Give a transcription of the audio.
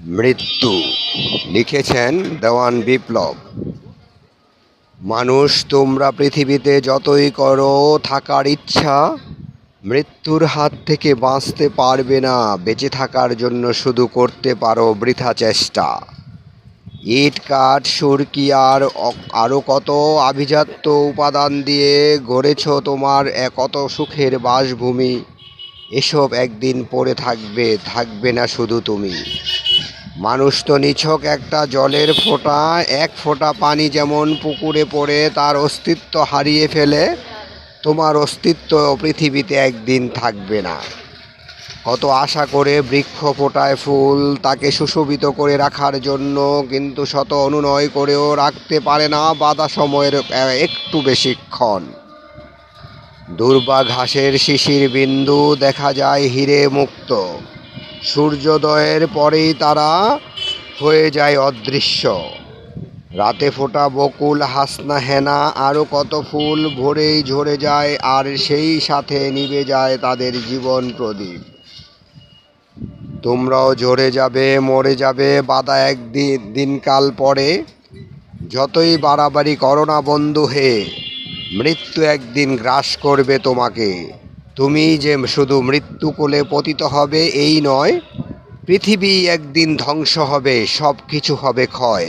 মৃত্যু লিখেছেন দেওয়ান বিপ্লব। মানুষ তোমরা পৃথিবীতে যতই করো থাকার ইচ্ছা, মৃত্যুর হাত থেকে বাঁচতে পারবে না। বেঁচে থাকার জন্য শুধু করতে পারো বৃথা চেষ্টা। ইট, কাঠ, সুরকি আর আরও কত আভিজাত্য উপাদান দিয়ে গড়েছ তোমার কত সুখের বাসভূমি। এসব একদিন পড়ে থাকবে, থাকবে না শুধু তুমি। মানুষ তো নিছক একটা জলের ফোঁটা। এক ফোঁটা পানি যেমন পুকুরে পড়ে তার অস্তিত্ব হারিয়ে ফেলে, তোমার অস্তিত্ব পৃথিবীতে একদিন থাকবে না। কত আশা করে বৃক্ষ ফোটায় ফুল তাকে সুশোভিত করে রাখার জন্য, কিন্তু শত অনুনয় করেও রাখতে পারে না বাধা সময়ের একটু বেশিক্ষণ। দুর্বা ঘাসের শিশির বিন্দু দেখা যায় হিরে মুক্ত। সূর্যোদয়ের পরেই তারা হয়ে যায় অদৃশ্য। রাতে ফোটা বকুল, হাসনা, হেনা আরও কত ফুল ভোরেই ঝরে যায়, আর সেই সাথে নিভে যায় তাদের জীবন প্রদীপ। তোমরাও ঝরে যাবে, মরে যাবে বাধা একদিন, দিনকাল পরে। যতই বাড়াবাড়ি করো না বন্ধু হে, মৃত্যু একদিন গ্রাস করবে তোমাকে। তুমি যে শুধু মৃত্যু কোলে পতিত হবে এই নয়, পৃথিবী একদিন ধ্বংস হবে, সব কিছু হবে ক্ষয়।